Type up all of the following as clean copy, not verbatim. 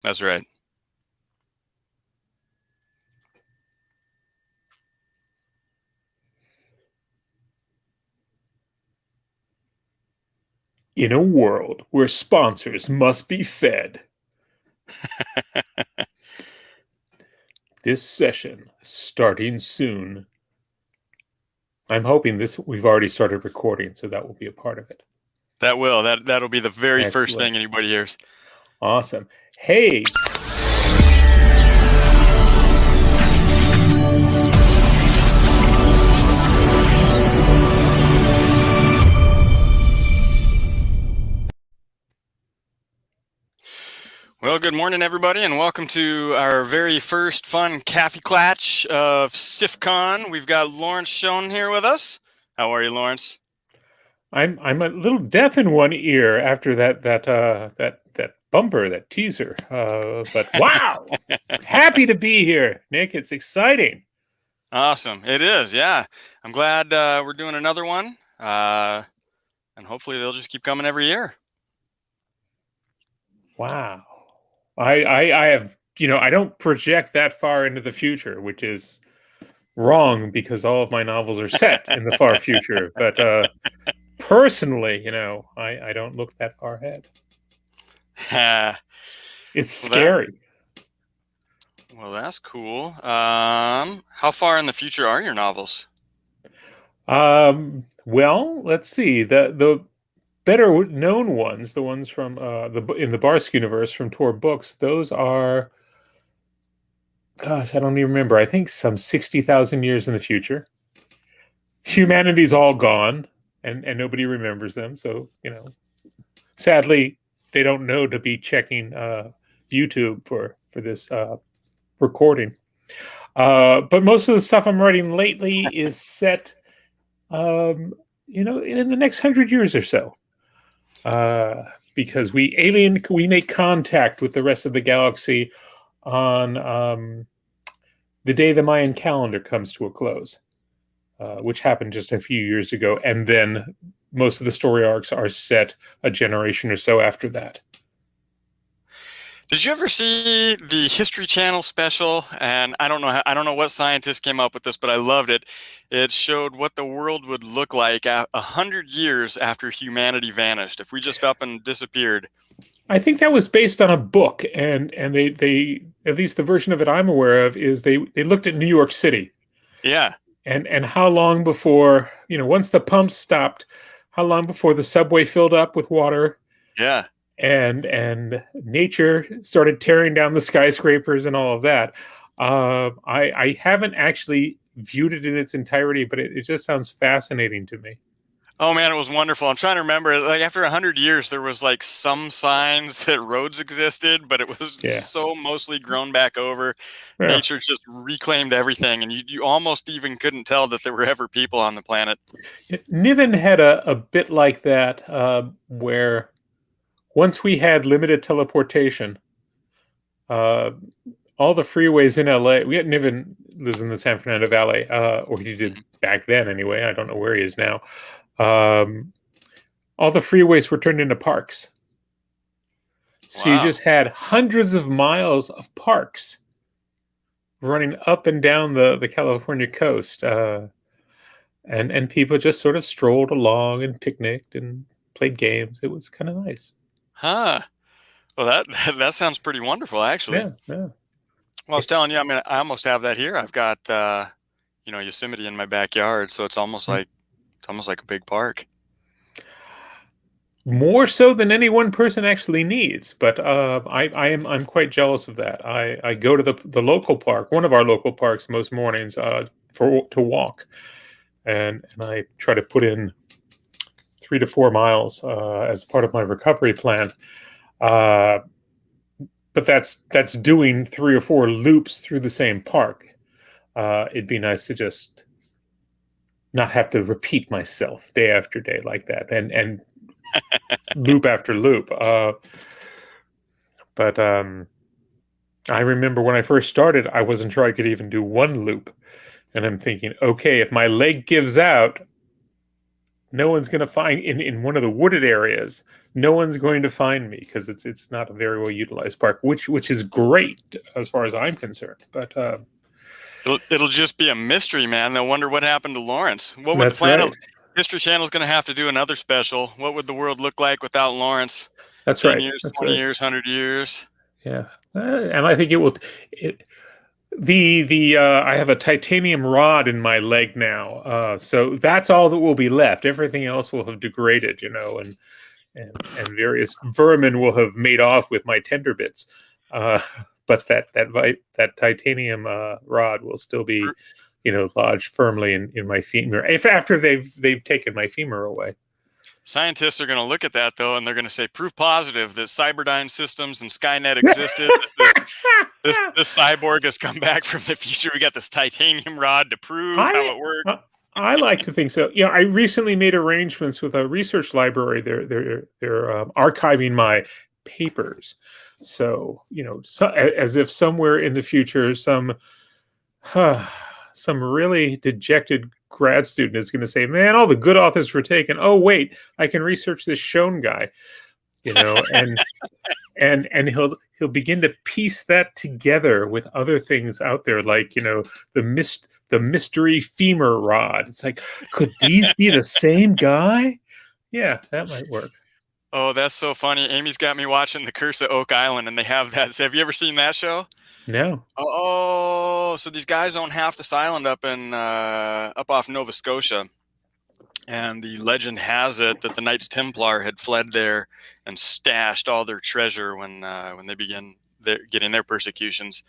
That's right. In a world where sponsors must be fed, this session starting soon. I'm hoping we've already started recording, so that will be a part of it. That'll be the very first Excellent. thing anybody hears. Awesome. Hey. Well, good morning, everybody, and welcome to our very first fun KAFFEEKLATSCH of SFFCon. We've got Lawrence Schoen here with us. How are you, Lawrence? I'm a little deaf in one ear after that bumper, that teaser. But wow, happy to be here, Nick. It's exciting. Awesome. It is, yeah. I'm glad we're doing another one, and hopefully they'll just keep coming every year. Wow. I have, I don't project that far into the future, which is wrong because all of my novels are set in the far future. But personally, I don't look that far ahead. It's scary. Well, that's cool. How far in the future are your novels? Well, let's see. The better known ones, the ones from in the Barsk universe from Tor Books, those are, gosh, I don't even remember. I think some 60,000 years in the future. Humanity's all gone, and nobody remembers them. So, sadly, they don't know to be checking YouTube for this recording. But most of the stuff I'm writing lately is set, in the next 100 years or so. Because we make contact with the rest of the galaxy on the day the Mayan calendar comes to a close, which happened just a few years ago, and then most of the story arcs are set a generation or so after that. Did you ever see the History Channel special? And I don't know what scientist came up with this, but I loved it. It showed what the world would look like 100 years after humanity vanished, if we just up and disappeared. I think that was based on a book, and they at least the version of it I'm aware of is they looked at New York City. Yeah. And how long before, once the pumps stopped, how long before the subway filled up with water? Yeah. And nature started tearing down the skyscrapers and all of that. I haven't actually viewed it in its entirety, but it just sounds fascinating to me. Oh man, it was wonderful. I'm trying to remember, like after 100 years, there was like some signs that roads existed, but it was so mostly grown back over. Yeah. Nature just reclaimed everything, and you almost even couldn't tell that there were ever people on the planet. Niven had a bit like that, where once we had limited teleportation, all the freeways in LA, Niven lives in the San Fernando Valley, or he did back then anyway. I don't know where he is now. All the freeways were turned into parks. So you just had hundreds of miles of parks running up and down the California coast. And people just sort of strolled along and picnicked and played games. It was kind of nice. Huh. Well, that sounds pretty wonderful, actually. Yeah. Well, I was telling you, I mean, I almost have that here. I've got, Yosemite in my backyard, so it's almost like a big park. More so than any one person actually needs, but I'm quite jealous of that. I go to the local park, one of our local parks, most mornings to walk, and I try to put in 3 to 4 miles as part of my recovery plan. But that's doing 3 or 4 loops through the same park. It'd be nice to just not have to repeat myself day after day like that, and loop after loop. But I remember when I first started, I wasn't sure I could even do one loop, and I'm thinking, okay, if my leg gives out, no one's going to find in one of the wooded areas. No one's going to find me because it's not a very well utilized park, which is great as far as I'm concerned. But It'll just be a mystery, man. They'll wonder what happened to Lawrence. What would the that's Planet right. History Channel is going to have to do another special? What would the world look like without Lawrence? That's 10 right. years, That's 20 right. years, 100 years. Yeah, and I think it will. It, the I have a titanium rod in my leg now, so that's all that will be left. Everything else will have degraded, and various vermin will have made off with my tender bits. Uh, but that titanium rod will still be, lodged firmly in my femur. If after they've taken my femur away. Scientists are going to look at that, though, and they're going to say, proof positive that Cyberdyne systems and Skynet existed. This cyborg has come back from the future. We got this titanium rod to prove how I it worked. I like to think so. Yeah, I recently made arrangements with a research library. They're archiving my papers, so as if somewhere in the future some really dejected grad student is going to say, "Man, all the good authors were taken. Oh wait, I can research this Schoen guy," and he'll begin to piece that together with other things out there, like the mystery femur rod. It's like, could these be the same guy? Yeah, that might work. Oh, that's so funny. Amy's got me watching The Curse of Oak Island, and they have that. Have you ever seen that show? No. Oh, so these guys own half this island up off Nova Scotia. And the legend has it that the Knights Templar had fled there and stashed all their treasure when they began getting their persecutions.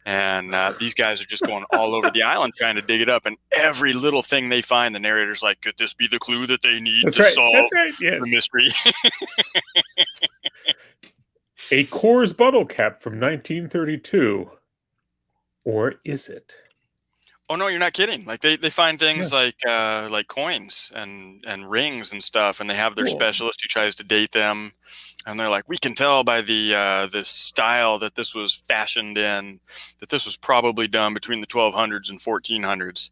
And these guys are just going all over the island trying to dig it up. And every little thing they find, the narrator's like, could this be the clue that they need That's to right. solve That's right. Yes. the mystery? A Coors bottle cap from 1932. Or is it? Oh no, you're not kidding. Like they find things Yeah. like coins and rings and stuff, and they have their Cool. specialist who tries to date them, and they're like, we can tell by the style that this was fashioned in, that this was probably done between the 1200s and 1400s.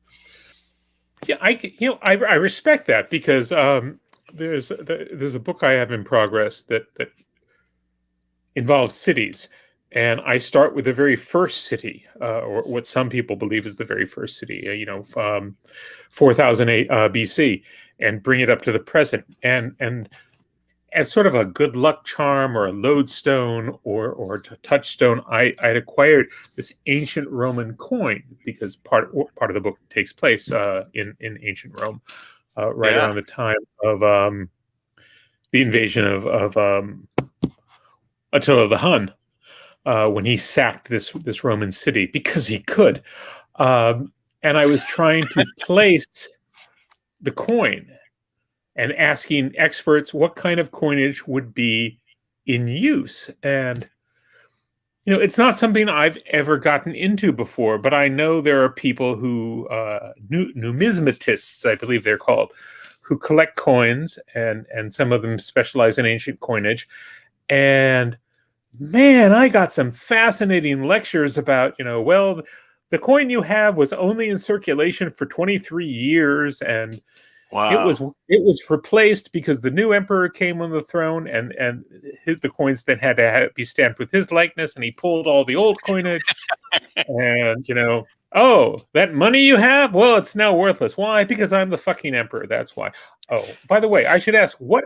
Yeah, I respect that because there's a book I have in progress that involves cities, and I start with the very first city, or what some people believe is the very first city, 4008 BC, and bring it up to the present, and as sort of a good luck charm or a lodestone or a touchstone, I'd acquired this ancient Roman coin because part of the book takes place in ancient Rome, right around the time of the invasion of Attila the Hun, when he sacked this Roman city because he could, and I was trying to place the coin and asking experts what kind of coinage would be in use. And, it's not something I've ever gotten into before, but I know there are people who, numismatists, I believe they're called, who collect coins, and some of them specialize in ancient coinage. And man, I got some fascinating lectures about, well, the coin you have was only in circulation for 23 years, and Wow. It was replaced because the new emperor came on the throne, and the coins then had to be stamped with his likeness, and he pulled all the old coinage. And oh, that money you have, well, it's now worthless. Why? Because I'm the fucking emperor. That's why. Oh, by the way, I should ask, what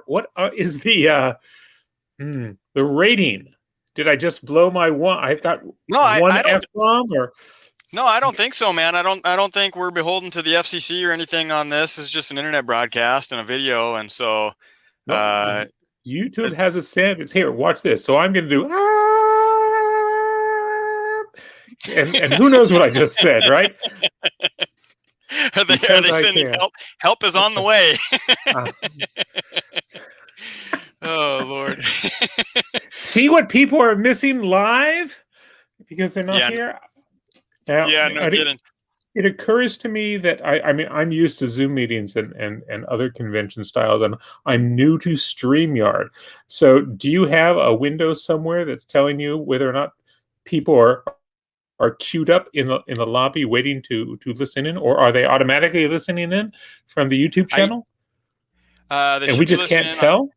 is the rating? Did I just blow my one? I've got one F-bomb, or no, I don't think so, man. I don't think we're beholden to the FCC or anything on this. It's just an internet broadcast and a video, and so no, YouTube has a standards. Here, watch this. So I'm going to do, and who knows what I just said, right? Are they sending help? Help is on the way. Oh Lord! See what people are missing live because they're not here. Now, no kidding. It occurs to me that I mean, I'm used to Zoom meetings and other convention styles, and I'm new to StreamYard. So do you have a window somewhere that's telling you whether or not people are queued up in the lobby waiting to listen in, or are they automatically listening in from the YouTube channel? They And we should be just can't listening on. tell?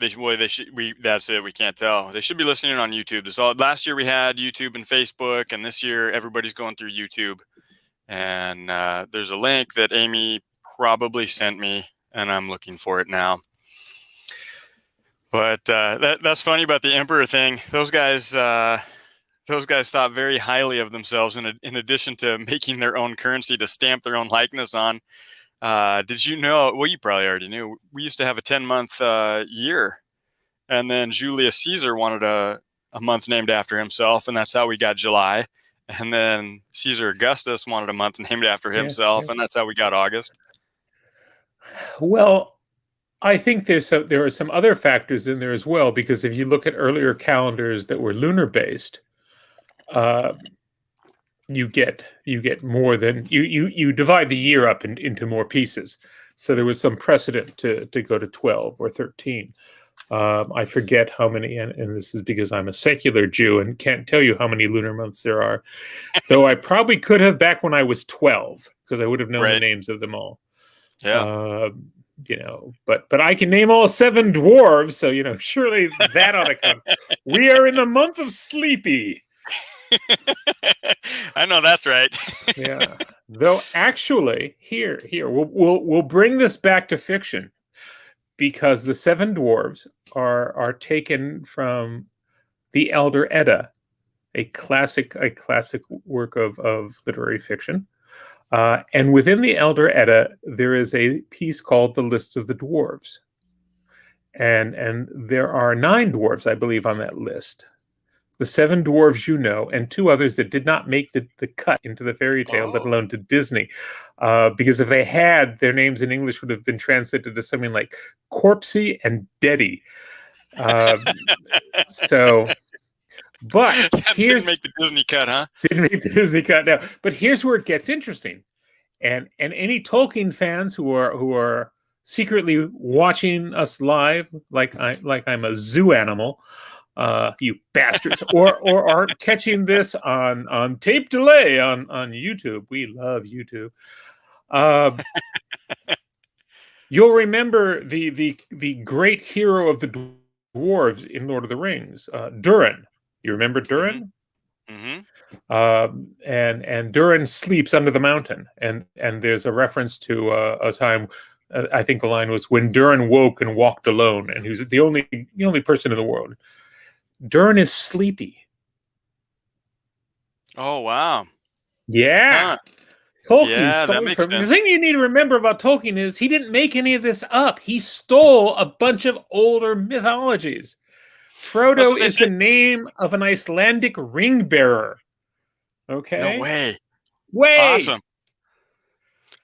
They should. Boy, they should. We. That's it. We can't tell. They should be listening on YouTube. So last year we had YouTube and Facebook, and this year everybody's going through YouTube. And there's a link that Amy probably sent me, and I'm looking for it now. But that's funny about the emperor thing. Those guys thought very highly of themselves. In addition to making their own currency to stamp their own likeness on. Did you know? Well, you probably already knew. We used to have a 10-month year, and then Julius Caesar wanted a month named after himself, and that's how we got July. And then Caesar Augustus wanted a month named after himself, and that's how we got August. Well, I think there are some other factors in there as well, because if you look at earlier calendars that were lunar based, you get more than you divide the year up into more pieces. So there was some precedent to go to 12 or 13. I forget how many, and this is because I'm a secular Jew and can't tell you how many lunar months there are, though I probably could have back when I was 12, because I would have known the names of them all. Yeah. But I can name all 7 dwarves, so surely that ought to come. We are in the month of Sleepy. I know that's right. Yeah. Though actually, here we'll bring this back to fiction, because the 7 dwarves are taken from the Elder Edda, a classic work of literary fiction. And within the Elder Edda, there is a piece called the List of the Dwarves. And there are 9 dwarves, I believe, on that list. The 7 dwarves and 2 others that did not make the cut into the fairy tale, let alone to Disney. Because if they had, their names in English would have been translated to something like Corpsey and Deddy. But didn't make the Disney cut, huh? Didn't make the Disney cut now. But here's where it gets interesting. And any Tolkien fans who are secretly watching us live, like I'm a zoo animal, you bastards, or are catching this on tape delay on YouTube. We love YouTube. You'll remember the great hero of the dwarves in Lord of the Rings, Durin. You remember Durin? Mm-hmm. And Durin sleeps under the mountain, and there's a reference to a time. I think the line was, when Durin woke and walked alone, and he was the only person in the world. Durin is sleepy. Oh, wow. Yeah. Huh. Tolkien that stole makes from sense. The thing you need to remember about Tolkien is he didn't make any of this up. He stole a bunch of older mythologies. Frodo is the name of an Icelandic ring bearer. Okay? No way. Way! Awesome.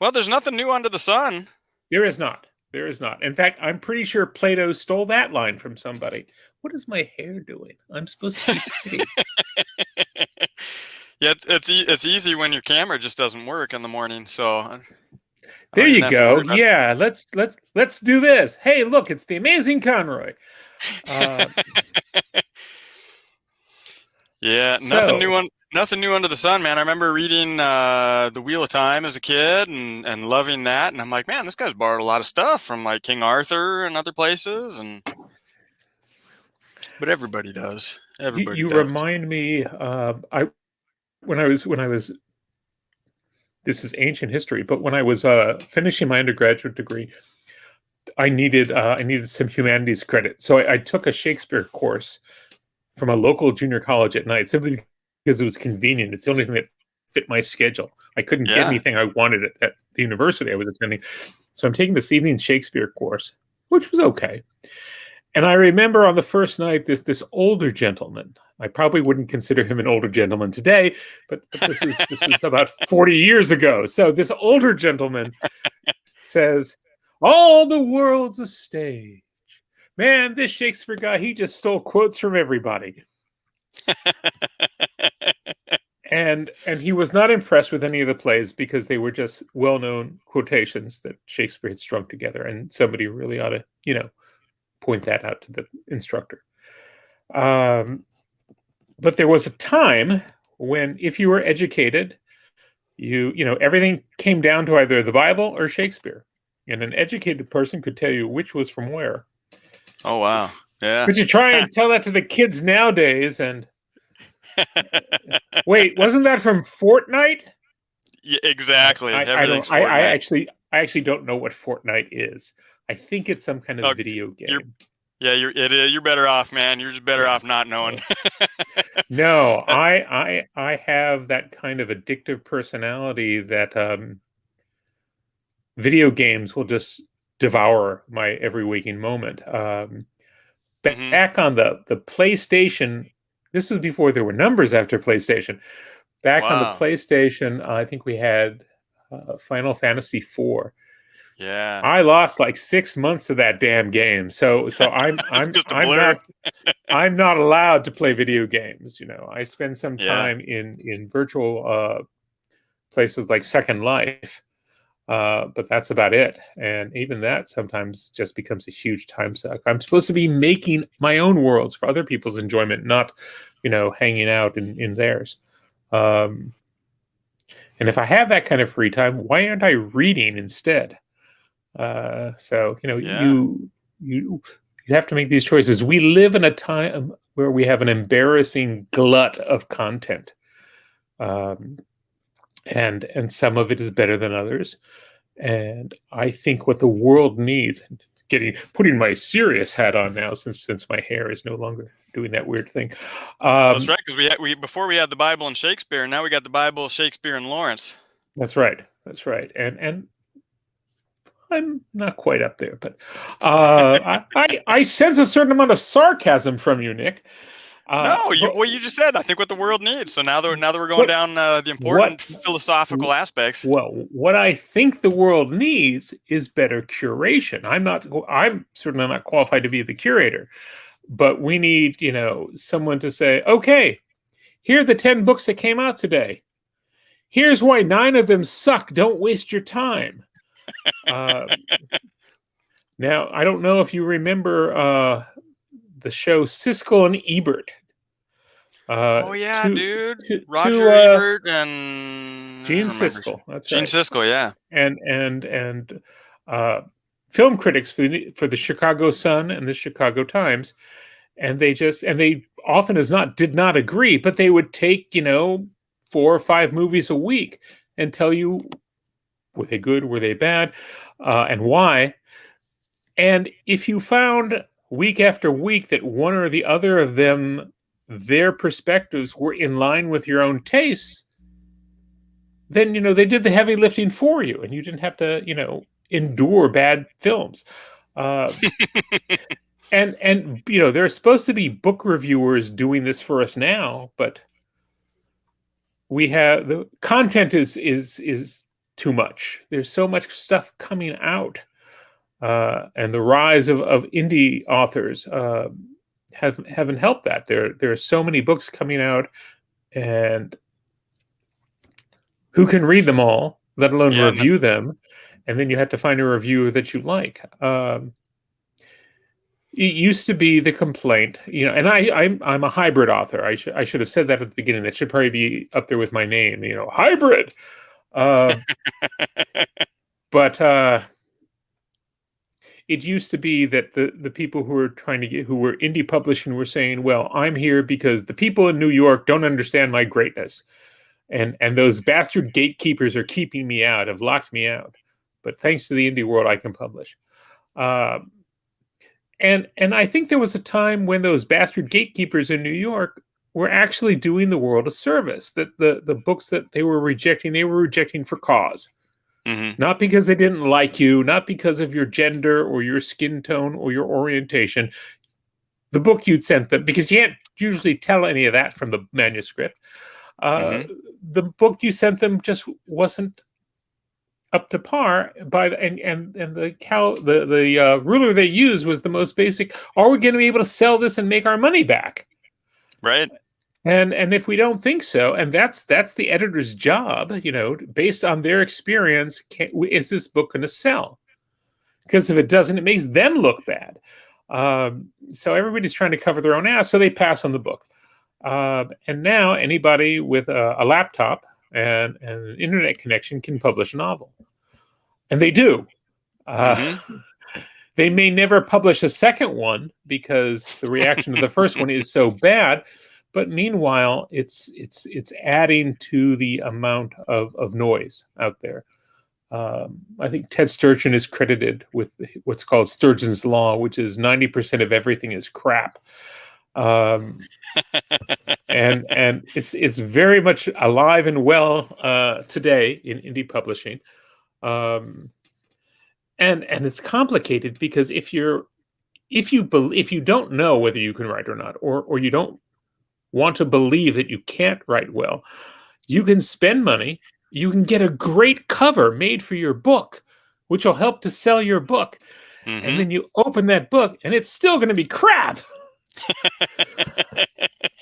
Well, there's nothing new under the sun. There is not. There is not. In fact, I'm pretty sure Plato stole that line from somebody. What is my hair doing? I'm supposed to be pretty. Yeah, it's easy when your camera just doesn't work in the morning. So there you go. Yeah, let's do this. Hey, look, it's the amazing Conroy. Yeah, nothing new under the sun, man. I remember reading The Wheel of Time as a kid and loving that, and I'm like, man, this guy's borrowed a lot of stuff from like King Arthur and other places, but everybody does. Everybody does. Remind me. When I was. This is ancient history, but when I was finishing my undergraduate degree, I needed some humanities credit, so I took a Shakespeare course from a local junior college at night, simply because it was convenient. It's the only thing that fit my schedule. I couldn't get anything I wanted at the university I was attending. So I'm taking this evening Shakespeare course, which was okay. And I remember on the first night, this older gentleman, I probably wouldn't consider him an older gentleman today, but this was about 40 years ago. So this older gentleman says, all the world's a stage. Man, this Shakespeare guy, he just stole quotes from everybody. and he was not impressed with any of the plays, because they were just well-known quotations that Shakespeare had strung together, and somebody really ought to, point that out to the instructor. But there was a time when, if you were educated, everything came down to either the Bible or Shakespeare. and an educated person could tell you which was from where. Oh wow. Yeah. But you try and tell that to the kids nowadays, and wait, wasn't that from Fortnite? Yeah, exactly. I Everything's don't. Fortnite. I actually don't know what Fortnite is. I think it's some kind of Oh, video you're game. yeah, you're better off, man. You're just better Yeah. off not knowing. Yeah. No, I have that kind of addictive personality that video games will just devour my every waking moment. Hmm. Back on the PlayStation, this was before there were numbers after PlayStation. Back on the Wow. PlayStation, I think we had Final Fantasy IV. Yeah. I lost like 6 months of that damn game, so It's just a blur. I'm not allowed to play video games. You know, I spend some Yeah. time in virtual places like Second Life, but that's about it. And even that sometimes just becomes a huge time suck. I'm supposed to be making my own worlds for other people's enjoyment, not, hanging out in theirs. Um, and if I have that kind of free time, why aren't I reading instead? So Yeah. you you have to make these choices. We live in a time where we have an embarrassing glut of content, um, and some of it is better than others. And I think what the world needs, putting my serious hat on now, since my hair is no longer doing that weird thing. That's right. Because we before we had the Bible and Shakespeare, and now we got the Bible, Shakespeare, and Lawrence. That's right. That's right. And I'm not quite up there, but I sense a certain amount of sarcasm from you, Nick. No, But you just said. I think what the world needs. So now that we're going what down the what important philosophical aspects. well, what I think the world needs is better curation. I'm certainly not qualified to be the curator, but we need, someone to say, okay, here are the 10 books that came out today. Here's why 9 of them suck. Don't waste your time. Uh, Now, I don't know if you remember the show Siskel and Ebert. Oh yeah, To dude. to Roger Ebert and I Gene don't remember. Siskel. That's Gene right. Siskel. Yeah. And uh, film critics for the Chicago Sun and the Chicago Times, and they often as not did not agree, but they would take 4 or 5 movies a week and tell you, were they good, were they bad, and why. And if you found week after week that one or the other of them, their perspectives were in line with your own tastes, then they did the heavy lifting for you, and you didn't have to endure bad films. Uh, and there are supposed to be book reviewers doing this for us now, but we have the content is too much. There's so much stuff coming out. And the rise of indie authors haven't helped that. There are so many books coming out, and who can read them all, let alone Yeah. review them? And then you have to find a reviewer that you like. It used to be the complaint, and I'm a hybrid author. I should have said that at the beginning. That should probably be up there with my name. Hybrid. Uh, but it used to be that the people who were indie publishing were saying, well, I'm here because the people in New York don't understand my greatness, and those bastard gatekeepers are keeping me out, have locked me out, but thanks to the indie world I can publish. And I think there was a time when those bastard gatekeepers in New York were actually doing the world a service, that the books that they were rejecting for cause. Hmm. Not because they didn't like you, not because of your gender or your skin tone or your orientation. The book you'd sent them, because you can't usually tell any of that from the manuscript. Uh, Hmm. the book you sent them just wasn't up to par. And the ruler they used was the most basic. Are we going to be able to sell this and make our money back? Right. And if we don't think so, and that's the editor's job, based on their experience, is this book going to sell? Because if it doesn't, it makes them look bad. So everybody's trying to cover their own ass, so they pass on the book. And now anybody with a laptop and an internet connection can publish a novel, and they do. Uh, Mm-hmm. they may never publish a second one because the reaction to the first one is so bad. But meanwhile, it's adding to the amount of noise out there. I think Ted Sturgeon is credited with what's called Sturgeon's Law, which is 90% of everything is crap. Um, and it's very much alive and well today in indie publishing. Um, and it's complicated because if you don't know whether you can write or not, or you don't want to believe that you can't write well, you can spend money. You can get a great cover made for your book, which will help to sell your book. And Mm-hmm. then you open that book and it's still going to be crap.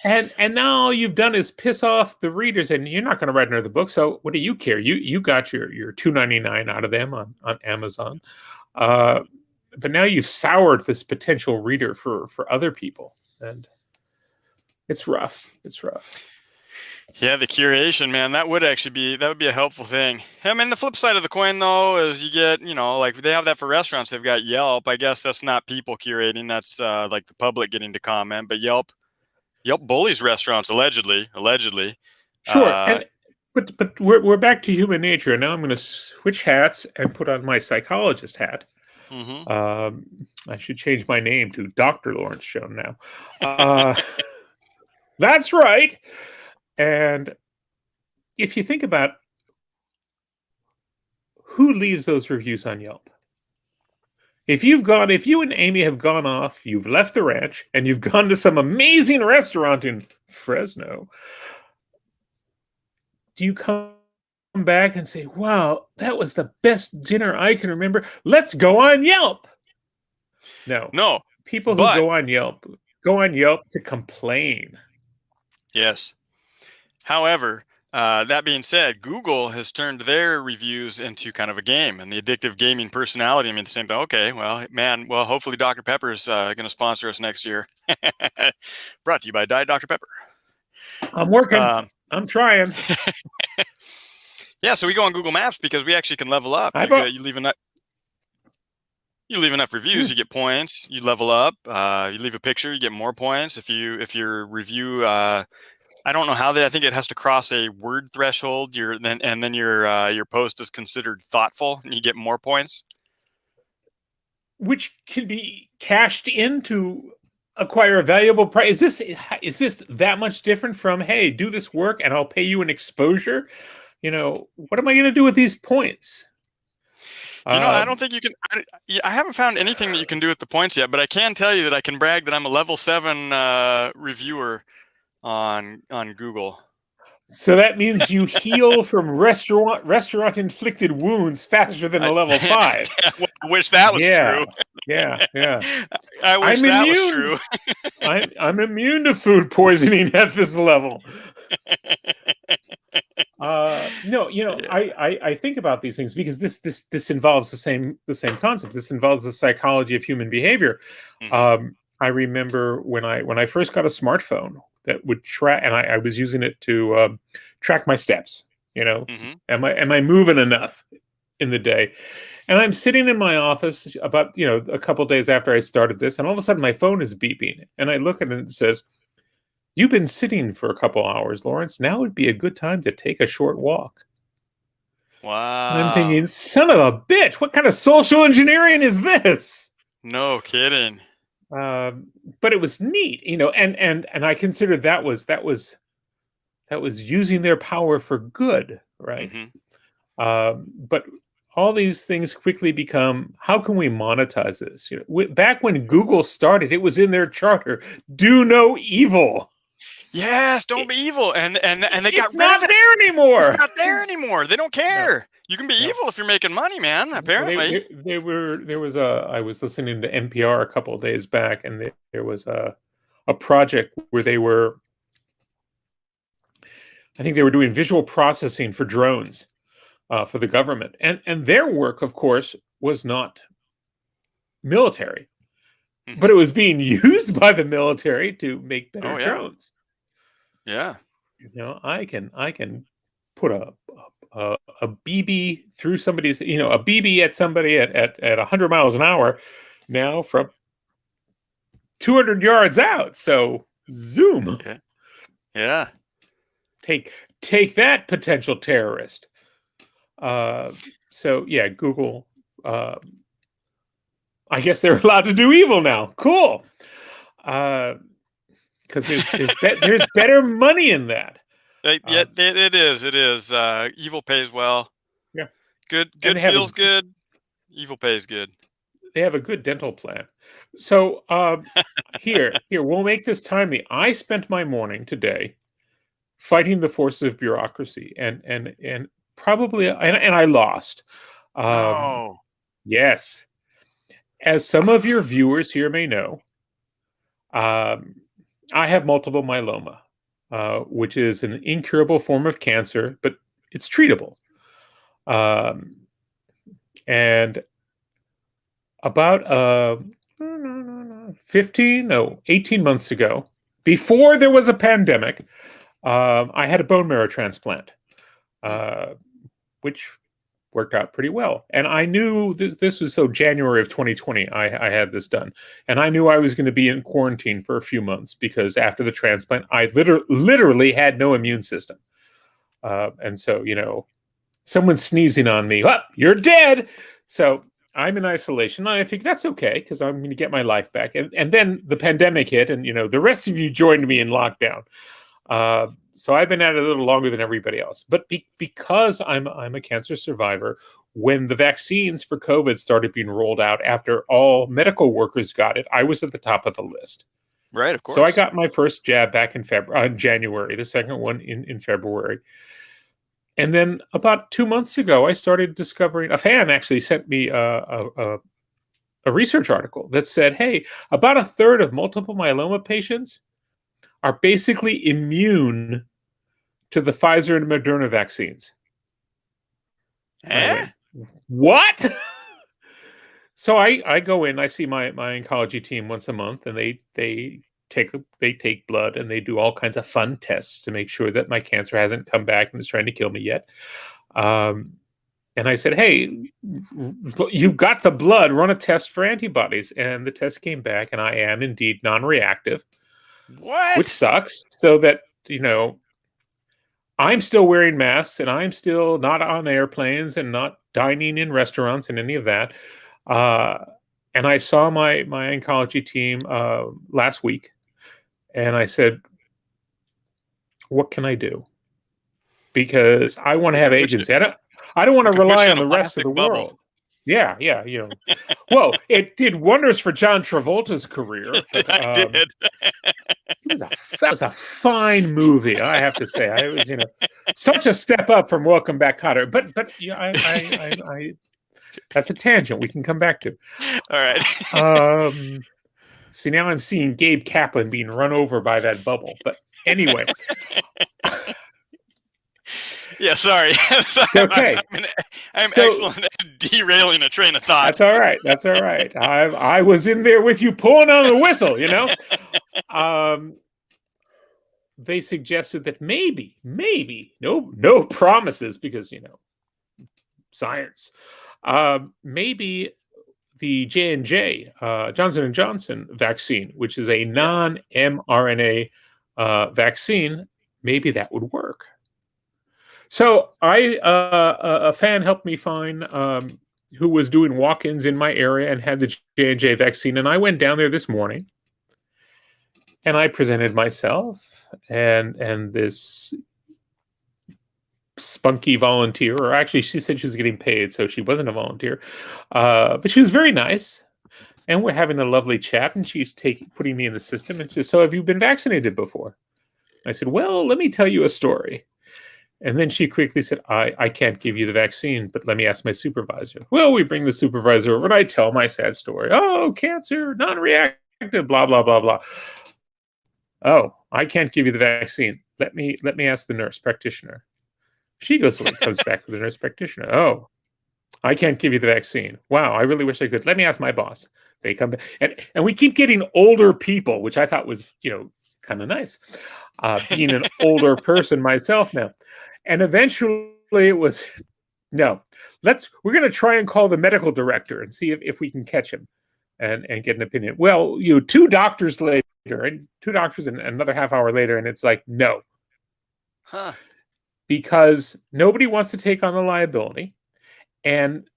And now all you've done is piss off the readers, and you're not going to write another book. So what do you care? You got your $2.99 out of them on Amazon. Uh, but now you've soured this potential reader for other people, and it's rough. It's rough. Yeah, the curation, man, that would be a helpful thing. I mean, the flip side of the coin, though, is you get, like they have that for restaurants. They've got Yelp. I guess that's not people curating. That's like the public getting to comment. But Yelp bullies restaurants allegedly. Sure, Uh, and but we're back to human nature, and now I'm going to switch hats and put on my psychologist hat. mm-hmm. I should change my name to Dr. Lawrence Schoen now. That's right. And if you think about who leaves those reviews on Yelp, if you and Amy have gone off, you've left the ranch, and you've gone to some amazing restaurant in Fresno, do you come back and say, wow, that was the best dinner I can remember? Let's go on Yelp. No. People who but go on Yelp to complain. yes. However, that being said, Google has turned their reviews into kind of a game, and the addictive gaming personality. I mean, the same thing. Okay, well, man, hopefully Dr. Pepper is going to sponsor us next year. Brought to you by Diet Dr. Pepper. I'm working. I'm trying. Yeah, so we go on Google Maps because we actually can level up. You leave enough reviews, you get points. You level up. You leave a picture, you get more points. If your review, I don't know how I think it has to cross a word threshold. Then your post is considered thoughtful, and you get more points, which can be cashed in to acquire a valuable prize. Is this that much different from, hey, do this work and I'll pay you an exposure? What am I going to do with these points? I don't think you can. I haven't found anything that you can do with the points yet, but I can tell you that I can brag that I'm a level 7 reviewer on Google. So that means you heal from restaurant inflicted wounds faster than a level 5. I wish that was true. Yeah. I wish that was true. I'm immune to food poisoning at this level. No, I think about these things because this involves the same concept. This involves the psychology of human behavior. Mm-hmm. I remember when I first got a smartphone that would track, and I was using it to track my steps. Mm-hmm. Am I moving enough in the day? And I'm sitting in my office about a couple of days after I started this, and all of a sudden my phone is beeping, and I look at it and it says, "You've been sitting for a couple hours, Lawrence. Now would be a good time to take a short walk." Wow. And I'm thinking, son of a bitch, what kind of social engineering is this? No kidding. But it was neat, and I consider that was using their power for good, right? Mm-hmm. But all these things quickly become, how can we monetize this? Back when Google started, it was in their charter: do no evil. Yes, don't be evil, and they got rid of it. It's not there anymore. It's not there anymore. They don't care. No. You can be evil if you're making money, man. Apparently, I was listening to NPR a couple of days back, and there was a project where I think they were doing visual processing for drones for the government, and their work, of course, was not military, mm-hmm. but it was being used by the military to make better drones. Yeah. I can put a a BB through somebody's, a BB at somebody at 100 miles an hour now from 200 yards out. So zoom. Yeah. Yeah. Take that, potential terrorist. So yeah, Google. I guess they're allowed to do evil now. Cool. Because there's better money in that. Yeah, it is. It is. Evil pays well. Yeah. Good feels good. Evil pays good. They have a good dental plan. So here, we'll make this timely. I spent my morning today fighting the forces of bureaucracy, and probably, and I lost. No. Yes, as some of your viewers here may know, I have multiple myeloma, which is an incurable form of cancer, but it's treatable. And about 18 months ago, before there was a pandemic, I had a bone marrow transplant, which worked out pretty well. And I knew this was January of 2020, I had this done. And I knew I was going to be in quarantine for a few months because after the transplant, I literally had no immune system. And so, someone sneezing on me, oh, you're dead. So I'm in isolation. And I think that's okay because I'm going to get my life back. And then the pandemic hit and, the rest of you joined me in lockdown. So I've been at it a little longer than everybody else. But because I'm a cancer survivor, when the vaccines for COVID started being rolled out after all medical workers got it, I was at the top of the list. Right, of course. So I got my first jab back in January, the second one in February. And then about 2 months ago, I started discovering, a fan actually sent me a research article that said, hey, about a third of multiple myeloma patients are basically immune to the Pfizer and Moderna vaccines. Eh? What? So I go in, I see my oncology team once a month, and they take blood and they do all kinds of fun tests to make sure that my cancer hasn't come back and is trying to kill me yet. And I said, hey, you've got the blood, run a test for antibodies. And the test came back, and I am indeed non-reactive. What? Which sucks. So that, I'm still wearing masks, and I'm still not on airplanes and not dining in restaurants and any of that. And I saw my oncology team last week, and I said, what can I do? Because I want to have agency. I don't want to rely on the rest of the world. Yeah. Well, it did wonders for John Travolta's career. But, did. That was a fine movie, I have to say. I was, such a step up from Welcome Back, Kotter. But yeah, I that's a tangent we can come back to. All right. See, now I'm seeing Gabe Kaplan being run over by that bubble. But anyway. Yeah, sorry. Okay. I'm excellent at derailing a train of thought. That's all right. I was in there with you pulling on the whistle, They suggested that maybe, no promises because, science. Maybe the J&J, Johnson & Johnson vaccine, which is a non-mRNA vaccine, maybe that would work. So a fan helped me find who was doing walk-ins in my area and had the J&J vaccine, and I went down there this morning, and I presented myself, and this spunky volunteer, or actually she said she was getting paid, so she wasn't a volunteer, but she was very nice, and we're having a lovely chat, and she's putting me in the system, and says, so have you been vaccinated before? I said, well, let me tell you a story. And then she quickly said, I can't give you the vaccine, but let me ask my supervisor. Well, we bring the supervisor over, and I tell my sad story. Oh, cancer, non-reactive, blah, blah, blah, blah. Oh, I can't give you the vaccine. Let me ask the nurse practitioner. She goes away, comes back with the nurse practitioner. Oh, I can't give you the vaccine. Wow, I really wish I could. Let me ask my boss. They come back. And we keep getting older people, which I thought was, kind of nice. Being an older person myself now. And eventually it was no. We're going to try and call the medical director and see if we can catch him and get an opinion. Well, 2 doctors later, and 2 doctors and another half hour later, and it's like no, Huh. because nobody wants to take on the liability, and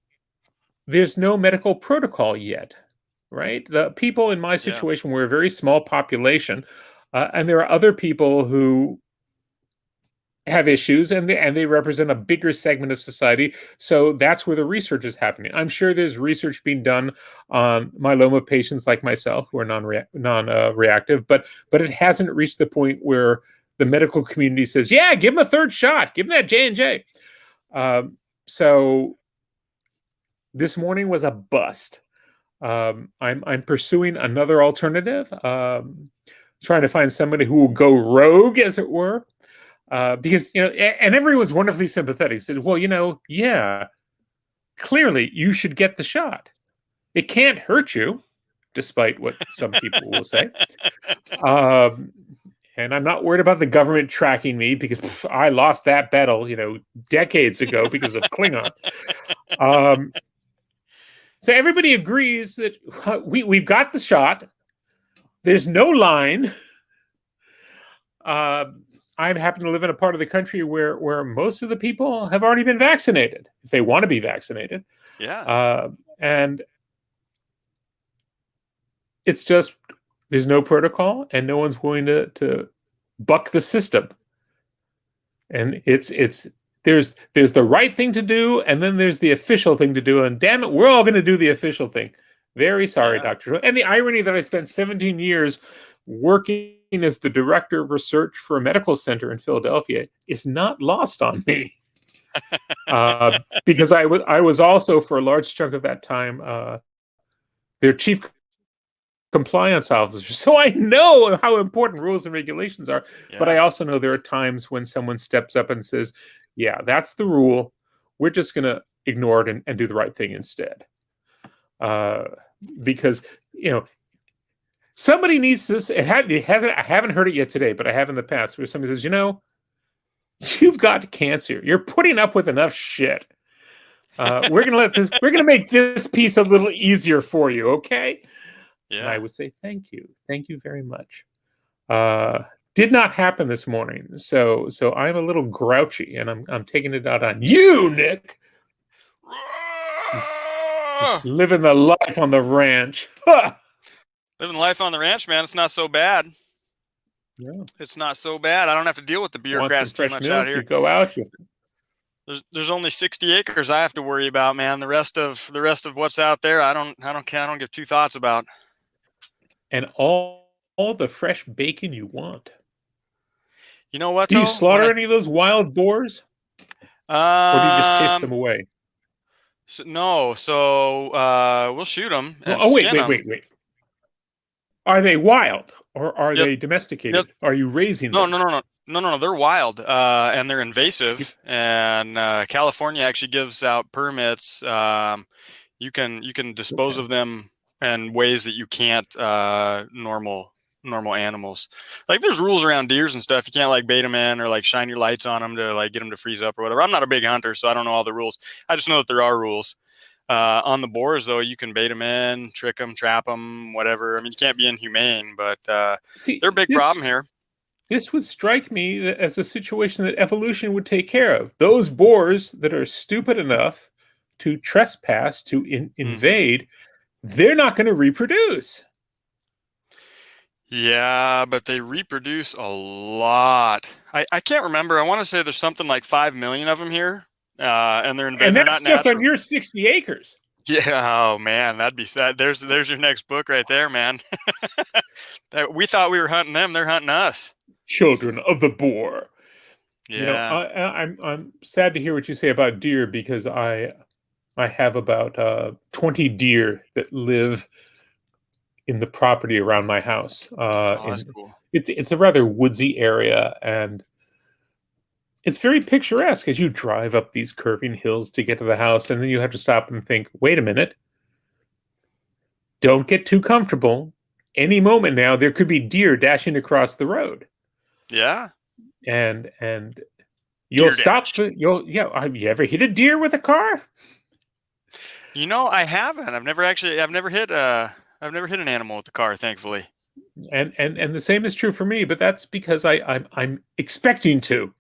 there's no medical protocol yet, right? The people in my Yeah. situation were a very small population, and there are other people who have issues, and they represent a bigger segment of society. So that's where the research is happening. I'm sure there's research being done on myeloma patients like myself who are non-reactive, but it hasn't reached the point where the medical community says, "Yeah, give them a third shot, give them that J&J." So this morning was a bust. I'm pursuing another alternative, trying to find somebody who will go rogue, as it were. Because and everyone's wonderfully sympathetic. Said, "Well, yeah, clearly you should get the shot. It can't hurt you, despite what some people will say." And I'm not worried about the government tracking me because I lost that battle, decades ago because of Klingon. So everybody agrees that we've got the shot. There's no line. I happen to live in a part of the country where most of the people have already been vaccinated, if they want to be vaccinated. Yeah. And it's just, there's no protocol, and no one's willing to buck the system. And there's the right thing to do, and then there's the official thing to do. And damn it, we're all going to do the official thing. Very sorry, Yeah. Dr. And the irony that I spent 17 years working as the director of research for a medical center in Philadelphia is not lost on me. Because I was also, for a large chunk of that time, their chief compliance officer. So I know how important rules and regulations are, but I also know there are times when someone steps up and says, "Yeah, that's the rule. We're just going to ignore it and do the right thing instead." Because, somebody needs this. I haven't heard it yet today, but I have in the past, where somebody says, "You've got cancer. You're putting up with enough shit. We're gonna make this piece a little easier for you, okay?" Yeah. And I would say, "Thank you very much." Did not happen this morning, so I'm a little grouchy, and I'm taking it out on you, Nick. Living the life on the ranch. Living life on the ranch, man. It's not so bad. Yeah. It's not so bad. I don't have to deal with the bureaucrats too much out here. You go out. There's only 60 acres I have to worry about, man. The rest of what's out there, I don't give 2 thoughts about. And all the fresh bacon you want. You know what? Do you slaughter any of those wild boars? Or do you just chase them away? No. We'll shoot them. Wait. Are they wild, or are they domesticated? Yep. Are you raising them? No. They're wild, and they're invasive. And California actually gives out permits. You can dispose of them in ways that you can't normal animals. Like, there's rules around deers and stuff. You can't like bait them in or like shine your lights on them to like get them to freeze up or whatever. I'm not a big hunter, so I don't know all the rules. I just know that there are rules. On the boars, though, you can bait them in, trick them, trap them, whatever. I mean, you can't be inhumane, but they're a big problem here. This would strike me as a situation that evolution would take care of. Those boars that are stupid enough to trespass, to invade, they're not going to reproduce. Yeah, but they reproduce a lot. I can't remember. I want to say there's something like 5 million of them here. And they're that's not just natural. On your 60 acres. Yeah. Oh man, that'd be sad. There's your next book right there, man. We thought we were hunting them. They're hunting us. Children of the boar. Yeah. I'm sad to hear what you say about deer, because I have about 20 deer that live in the property around my house. That's cool. It's a rather woodsy area, and it's very picturesque as you drive up these curving hills to get to the house, and then you have to stop and think, wait a minute. Don't get too comfortable. Any moment now, there could be deer dashing across the road. Yeah. And You'll Deer stop. damage. You ever hit a deer with a car? I haven't. I've never hit an animal with the car, thankfully. And the same is true for me, but that's because I'm expecting to.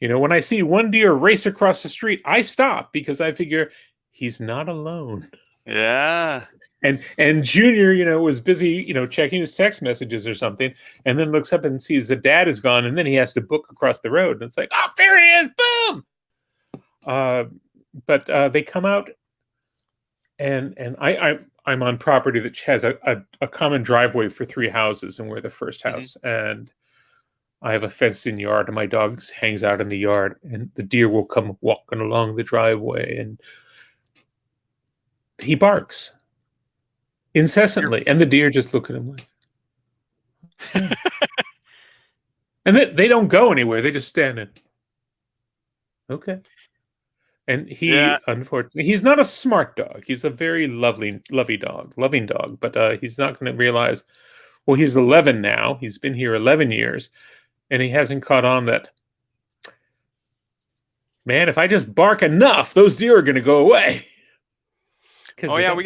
When I see one deer race across the street, I stop because I figure he's not alone. Yeah. And Junior, was busy, checking his text messages or something, and then looks up and sees the dad is gone, and then he has to book across the road, and it's like, oh, there he is, boom. But they come out, and I'm on property that has a common driveway for 3 houses, and we're the first Hmm. house, and I have a fenced-in yard, and my dog hangs out in the yard, and the deer will come walking along the driveway, and he barks You're incessantly, and the deer just look at him like, "Hmm." And they don't go anywhere; they just stand there. Okay. And yeah. unfortunately, he's not a smart dog. He's a very loving dog, but he's not going to realize. Well, he's 11 now. He's been here 11 years, and he hasn't caught on that. Man, if I just bark enough, those deer are going to go away because Oh they yeah, don't. we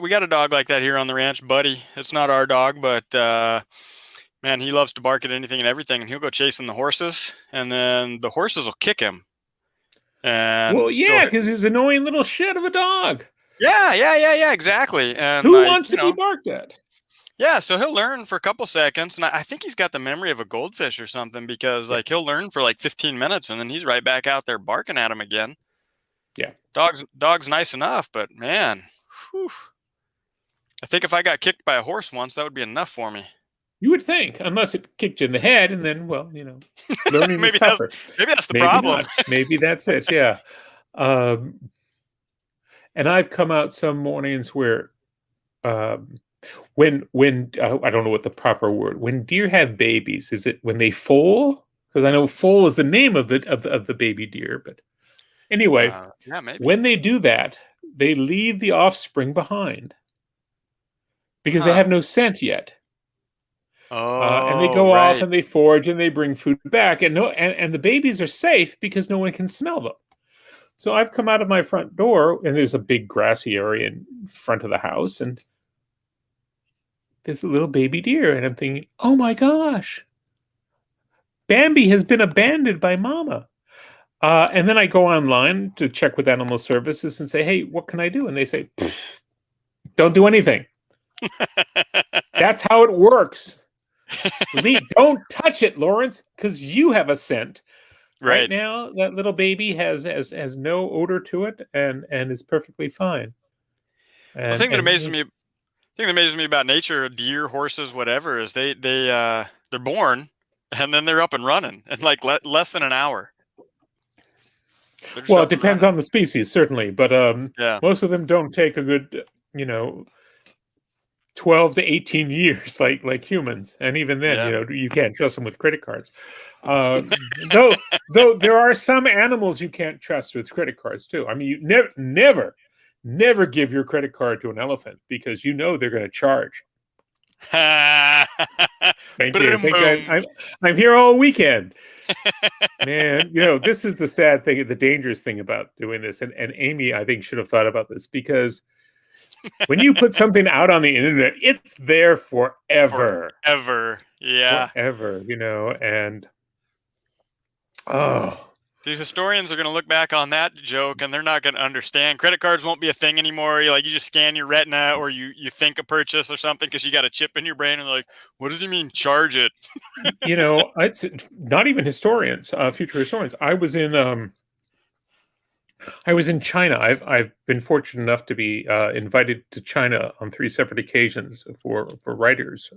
got a dog like that here on the ranch, Buddy. It's not our dog, but man, he loves to bark at anything and everything, and he'll go chasing the horses, and then the horses will kick him, Well, and so yeah, because he's an annoying little shit of a dog. yeah, exactly, and Who wants to be barked at? yeah, so he'll learn for a couple seconds, and I think he's got the memory of a goldfish or something because Yeah, like he'll learn for like 15 minutes, and then he's right back out there barking at him again. yeah. Dog's nice enough, but man, whew, I think if I got kicked by a horse once, that would be enough for me. You would think, unless it kicked you in the head, and then, well, learning is maybe that's tougher. maybe that's the Maybe problem. not. Maybe that's it. Yeah. Um, and I've come out some mornings where, um, when I don't know what the proper word, when deer have babies, is it when they foal? Because I know foal is the name of it of the baby deer, but anyway, Yeah, maybe. when they do that, they leave the offspring behind because they Huh. have no scent yet. And they Oh, go off right. and they forage and they bring food back, and the babies are safe because no one can smell them. So I've come out of my front door, and there's a big grassy area in front of the house, and there's a little baby deer, and I'm thinking, oh my gosh, Bambi has been abandoned by Mama. And then I go online to check with animal services and say, hey, what can I do? And they say, don't do anything. That's how it works. Don't touch it, Lawrence, because you have a scent. Right Right. now, that little baby has no odor to it and is perfectly fine. The And thing that and amazes me, thing that amazes me about nature, deer, horses, whatever, is they're born and then they're up and running in like less than an hour. They're just well, it up and depends running. on the species, certainly, but Yeah. most of them don't take a good, 12 to 18 years like humans, and even then, Yeah. you can't trust them with credit cards. Though there are some animals you can't trust with credit cards too. I mean, you never give your credit card to an elephant because they're going to charge. Thank you. Thank you. Boom. I'm here all weekend. Man, this is the sad thing, the dangerous thing about doing this. And Amy, I think, should have thought about this because when you put something out on the internet, it's there forever. Forever. Yeah. Forever, and oh, The historians are going to look back on that joke and they're not going to understand. Credit cards won't be a thing anymore. You just scan your retina or you think a purchase or something because you got a chip in your brain and they're like, what does he mean charge it? it's not even historians, future historians. I was in China. I've been fortunate enough to be invited to China on 3 separate occasions for writers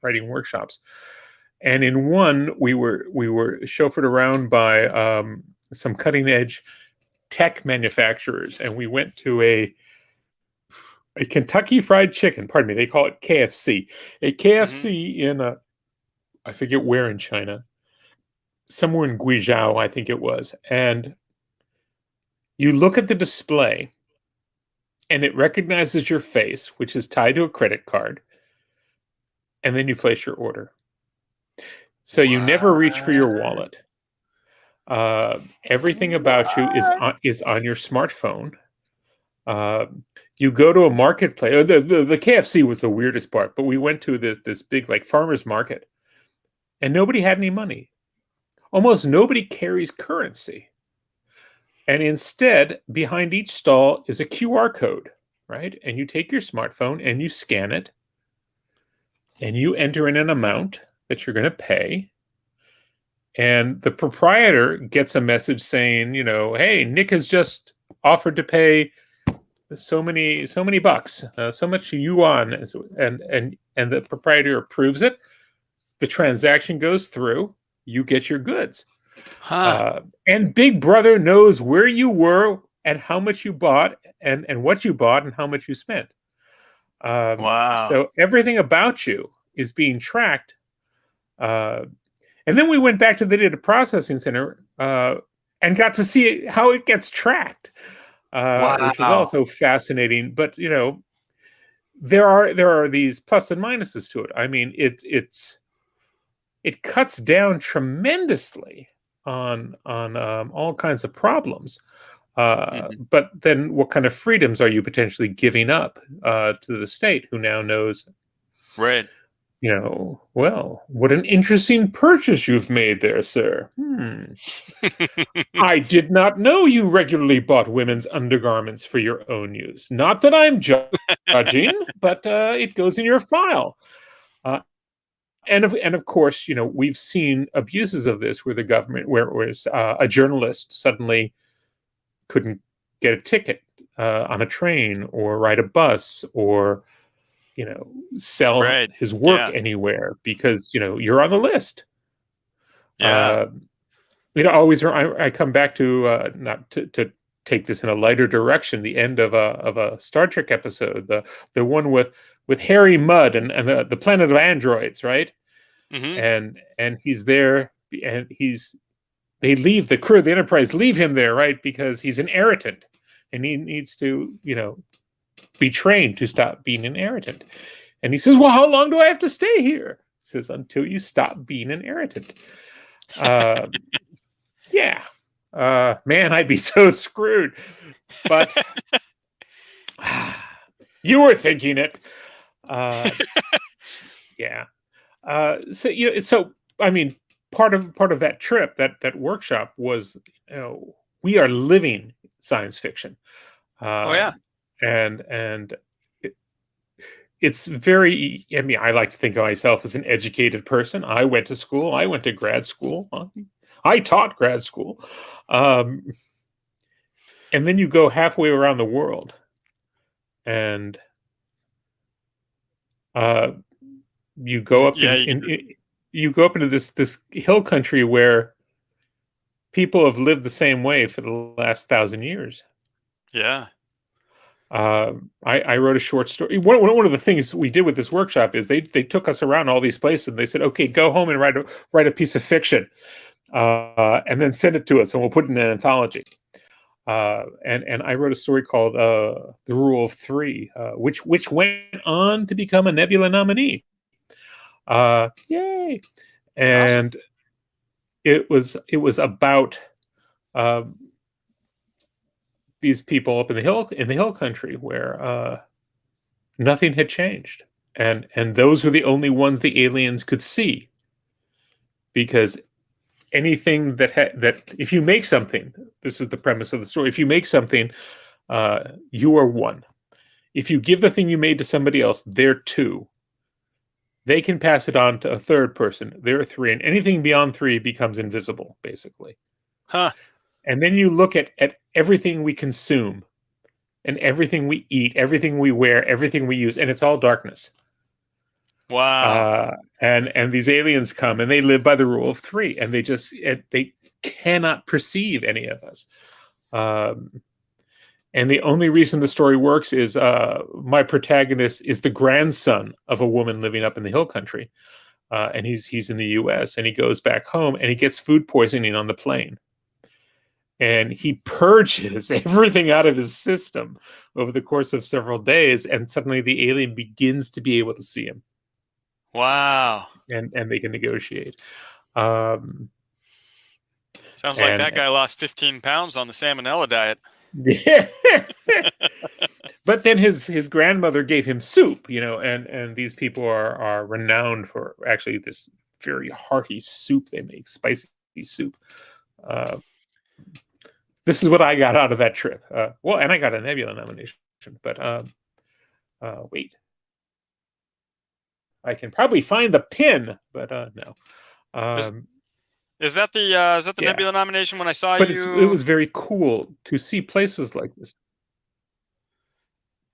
writing workshops, and in one we were chauffeured around by some cutting edge tech manufacturers, and we went to a Kentucky Fried Chicken. Pardon me, they call it KFC. A Hmm. KFC in I forget where in China, somewhere in Guizhou, I think it was, and you look at the display and it recognizes your face, which is tied to a credit card, and then you place your order. So you never reach for your What? wallet. Everything about you What? is on your smartphone. Uh, you go to a marketplace. The KFC was the weirdest part, but we went to this big like farmers market, and nobody had any money. Almost nobody carries currency. And instead, behind each stall is a QR code, right? And you take your smartphone and you scan it and you enter in an amount that you're going to pay. And the proprietor gets a message saying, hey, Nick has just offered to pay so many bucks, so much yuan, and the proprietor approves it. The transaction goes through. You get your goods. Huh. And Big Brother knows where you were and how much you bought and what you bought and how much you spent. Wow. So everything about you is being tracked. And then we went back to the data processing center and got to see how it gets tracked, which was Wow. also fascinating. But there are these plus and minuses to it. I mean, it cuts down tremendously on all kinds of problems. Mhm. But then, what kind of freedoms are you potentially giving up to the state, who now knows? Right. Well, what an interesting purchase you've made there, sir. I did not know you regularly bought women's undergarments for your own use. Not that I'm judging, but it goes in your file. Uh, and of course, we've seen abuses of this where the government, where it was a journalist suddenly couldn't get a ticket on a train or ride a bus or sell Right. his work Yeah. anywhere because you're on the list. Yeah. Uh, always I come back to not to take this in a lighter direction. The end of a Star Trek episode, the one with Harry Mudd and the planet of androids, right? Hmm. And he's there, and they leave the crew of the Enterprise, leave him there, right? Because he's an irritant, and he needs to be trained to stop being an irritant. And he says, "Well, how long do I have to stay here?" He says, "Until you stop being an irritant." Uh, yeah, man, I'd be so screwed. But you were thinking it. Uh, yeah. So I mean, part of that trip, that workshop was, we are living science fiction, Oh uh, yeah. and it's very. I mean, I like to think of myself as an educated person. I went to school. I went to grad school. I taught grad school, um, and then you go halfway around the world, and uh, you go up Yeah. you go up into this hill country where people have lived the same way for the last 1,000 years. Yeah. I wrote a short story. One of the things we did with this workshop is they took us around all these places and they said, "Okay, go home and write a piece of fiction, and then send it to us, and we'll put it in an anthology." And I wrote a story called "The Rule of Three," which went on to become a Nebula nominee. Yay! Awesome. And it was about um, these people up in the hill country where nothing had changed, and those were the only ones the aliens could see, because anything that if you make something, this is the premise of the story. If you make something, you are one. If you give the thing you made to somebody else, they're two. They can pass it on to a third person. They're three, and anything beyond three becomes invisible, basically. Huh. And then you look at everything we consume and everything we eat, everything we wear, everything we use, and it's all darkness. Wow. Uh, and these aliens come and they live by the rule of three, and they cannot perceive any of us. Um, and the only reason the story works is my protagonist is the grandson of a woman living up in the hill country, and he's in the U.S. and he goes back home and he gets food poisoning on the plane. And he purges everything out of his system over the course of several days, and suddenly the alien begins to be able to see him, Wow. and they can negotiate. Um, Sounds like And that guy lost 15 pounds on the salmonella diet. yeah. But then his grandmother gave him soup, and these people are renowned for actually this very hearty soup they make, spicy soup. Uh, this is what I got out of that trip. Well, and I got a Nebula nomination, but wait, I can probably find the pin, but no. Is Um, is that the yeah, Nebula nomination when I saw but it you? was very cool to see places like this.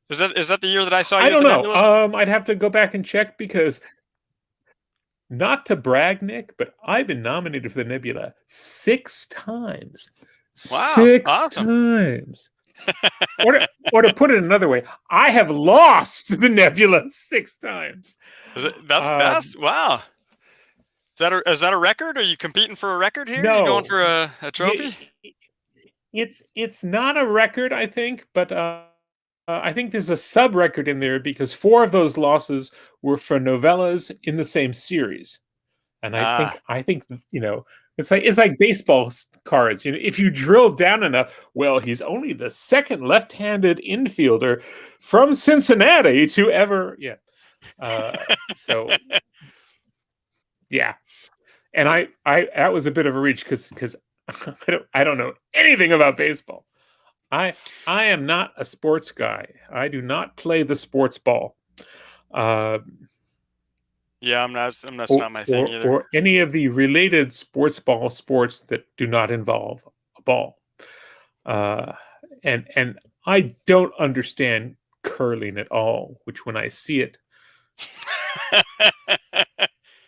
Is that the year that I saw I you at don't the know. Nebula? I'd have to go back and check because not to brag, Nick, but I've been nominated for the Nebula 6 times. Wow, Six awesome. times. Or to put it another way, I have lost the Nebula 6 times. That's wow. Is that a record? Are you competing for a record here? Are you going No, for a trophy? it's not a record, I think, but I think there's a sub record in there because 4 of those losses were for novellas in the same series. And Ah, I think it's like baseball cards. If you drill down enough, well, he's only the second left-handed infielder from Cincinnati to ever. Yeah. So yeah, and I that was a bit of a reach because I don't know anything about baseball. I I am not a sports guy. I do not play the sports ball. Uh, yeah. I'm not. That's or, not my thing or either. or any of the related sports ball sports that do not involve a ball. Uh, and I don't understand curling at all. Which when I see it,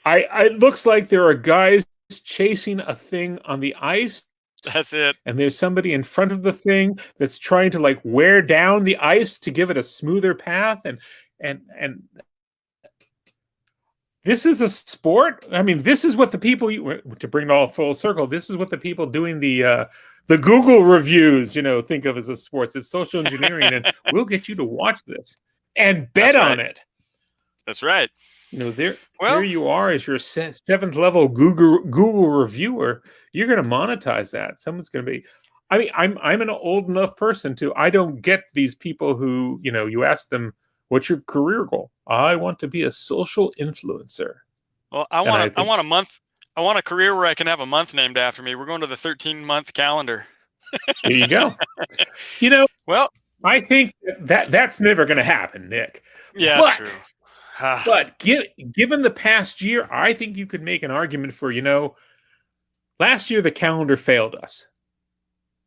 it looks like there are guys chasing a thing on the ice, That's it. and there's somebody in front of the thing that's trying to like wear down the ice to give it a smoother path, and this is a sport. I mean, this is what the people to bring it all full circle. This is what the people doing the Google reviews, think of as a sports. It's social engineering, and we'll get you to watch this and bet That's on right. it. That's right. There Well, you are as your seventh level Google reviewer. You're going to monetize that. Someone's going to be. I mean, I'm an old enough person to. I don't get these people who you ask them, "What's your career goal?" I want to be a social influencer, well, I and want I a, I think want a month. I want a career where I can have a month named after me. We're going to the 13-month calendar. there you go. You know, Well, I think that's never going to happen, Nick. yeah, that's But true. Ah, given the past year, I think you could make an argument for last year the calendar failed us.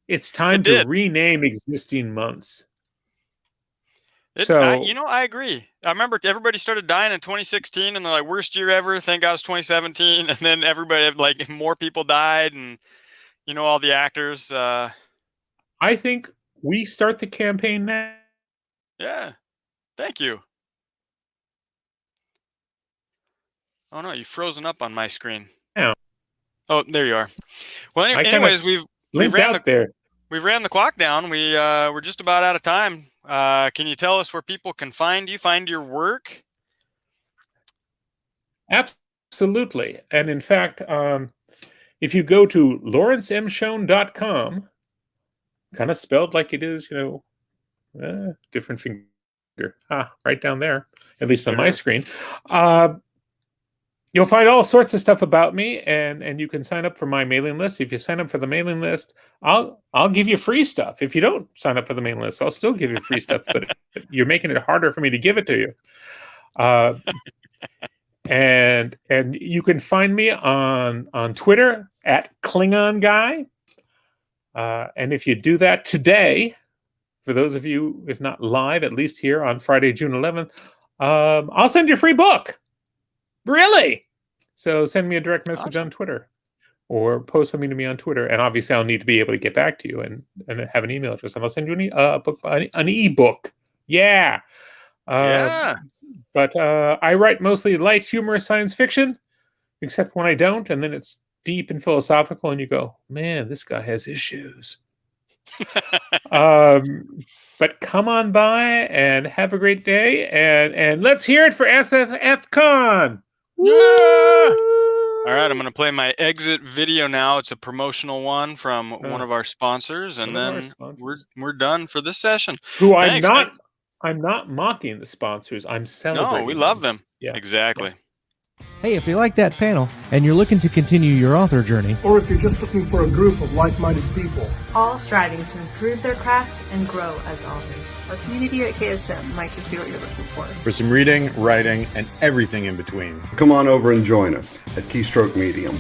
It's it time to did. rename existing months. I So agree. I remember everybody started dying in 2016, and they're like, worst year ever. Thank God it's 2017, and then everybody like more people died, and all the actors. I think we start the campaign now. Yeah. Thank you. Oh no, you've frozen up on my screen. Oh, there you are. Well, I kind of anyways, we've linked ran the out there. we've ran the clock down. We're just about out of time. Can you tell us where people can find you, find your work? Absolutely. And in fact, if you go to lawrencemschoen.com, kind of spelled like it is, different finger. Right down there, at least on There it my is. screen. Uh, you'll find all sorts of stuff about me, and you can sign up for my mailing list. If you sign up for the mailing list, I'll give you free stuff. If you don't sign up for the mailing list, I'll still give you free stuff, but you're making it harder for me to give it to you. Uh, and you can find me on Twitter at Klingon Guy. And if you do that today, for those of you, if not live, at least here on Friday, June 11th, I'll send you a free book. Really? So send me a direct message on Awesome. Twitter or post something to me on Twitter. And obviously, I'll need to be able to get back to you and have an email address. And I'll send you an ebook. Yeah. Uh, Yeah. but I write mostly light, humorous science fiction, except when I don't. And then it's deep and philosophical. And you go, man, this guy has issues. But come on by and have a great day. And let's hear it for SFFCon. Yeah. Woo! All right, I'm going to play my exit video now. It's a promotional one from one of our sponsors, and then we're done for this session. Who Thanks. I'm not mocking the sponsors. I'm celebrating. No, we love them. Yeah, exactly. Yeah. Hey, if you like that panel and you're looking to continue your author journey, or if you're just looking for a group of like-minded people, all striving to improve their crafts and grow as authors, our community at KSM might just be what you're looking for some reading, writing, and everything in between. Come on over and join us at Keystroke Medium.